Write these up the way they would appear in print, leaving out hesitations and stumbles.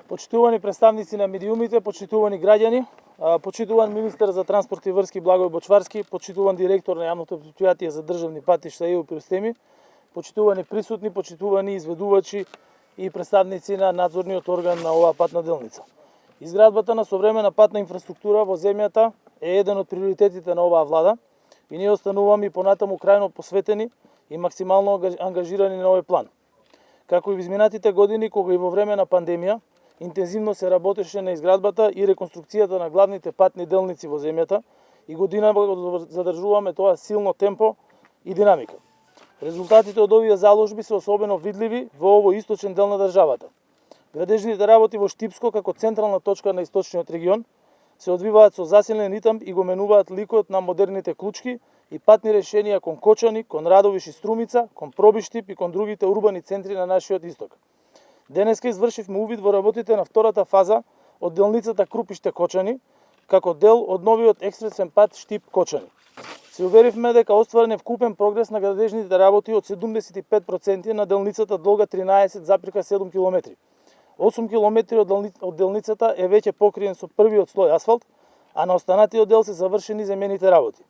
Почитувани представници на медиумите, почитувани граѓани, почитуван министер за транспорт и врски Благој Бочварски, почитуван директор на јавното претпријатие за државни патишта ЕУ Системи, почитувани присутни, почитувани изведувачи и представници на надзорниот орган на оваа патна делница. Изградбата на современа патна инфраструктура во земјата е еден од приоритетите на оваа влада и ние остануваме и понатаму крајно посветени и максимално ангажирани на овој план. Како и во изминатите години, кога и во време на пандемија, интензивно се работеше на изградбата и реконструкцијата на главните патни делници во земјата и годинава задржуваме тоа силно темпо и динамика. Резултатите од овие заложби се особено видливи во овој источен дел на државата. Градежните работи во Штипско како централна точка на источниот регион се одвиваат со засилен ритам и го менуваат ликот на модерните клучки и патни решенија кон Кочани, кон Радовиш и Струмица, кон Пробиштип и кон другите урбани центри на нашиот исток. Денеска извршивме увид во работите на втората фаза од делницата Крупиште-Кочани, како дел од новиот експресен пат Штип-Кочани. Се уверивме дека остварен е вкупен прогрес на градежните работи од 75% на делницата долга 13,7 км. 8 км од делницата е веќе покриен со првиот слој асфалт, а на останатиот дел се завршени земените работи.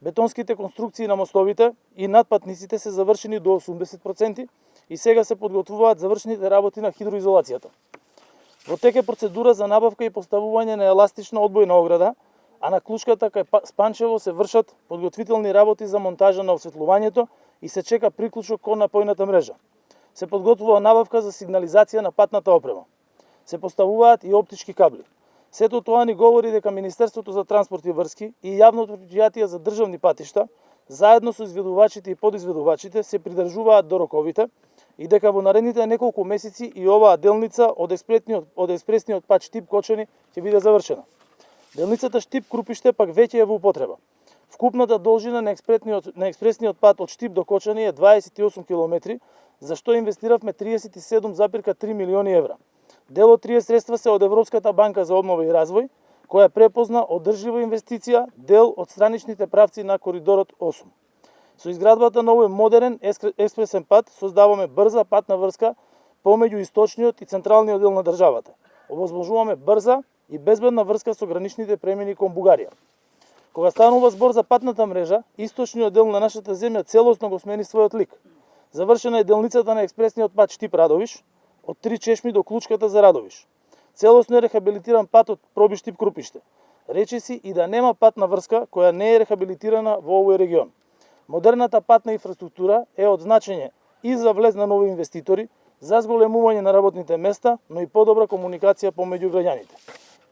Бетонските конструкции на мостовите и надпатниците се завршени до 80% и сега се подготвуваат завршените работи на хидроизолацијата. Во тек е процедура за набавка и поставување на еластична одбојна ограда, а на клучката кај Спанчево се вршат подготвителни работи за монтажа на осветлувањето и се чека приклучок кон напојната мрежа. Се подготвува набавка за сигнализација на патната опрема. Се поставуваат и оптички кабли. Сето тоа ни говори дека Министерството за транспорт и врски и јавното претпријатие за државни патишта, заедно со изведувачите и подизведувачите, се придржуваат до роковите и дека во наредните неколку месеци и оваа делница од експресниот пат Штип-Кочани ќе биде завршена. Делницата Штип-Крупиште пак веќе е во употреба. Вкупната должина на експресниот пат од Штип до Кочани е 28 км, за што инвестиравме 37,3 милиони евра. Дел од тие средства се од Европската банка за обнова и развој, која препозна одржлива инвестиција, дел од страничните правци на коридорот 8. Со изградбата на овој модерен експресен пат создаваме брза патна врска помеѓу источниот и централниот дел на државата. Овозможуваме брза и безбедна врска со граничните премини кон Бугарија. Кога станува збор за патната мрежа, источниот дел на нашата земја целосно го смени својот лик. Завршена е делницата на експресниот пат Штип-Радовиш, од Три чешми до клучката за Радовиш. Целосно е рехабилитиран пат од Пробиштип-Крупиште. Речиси и да нема патна врска која не е рехабилитирана во овој регион. Модерната патна инфраструктура е од значење и за влез на нови инвеститори, за зголемување на работните места, но и подобра комуникација помеѓу граѓаните.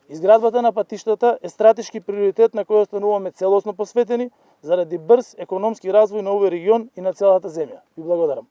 Изградбата на патиштата е стратешки приоритет на кој остануваме целосно посветени заради брз економски развој на овој регион и на целата земја. Ви благодарам.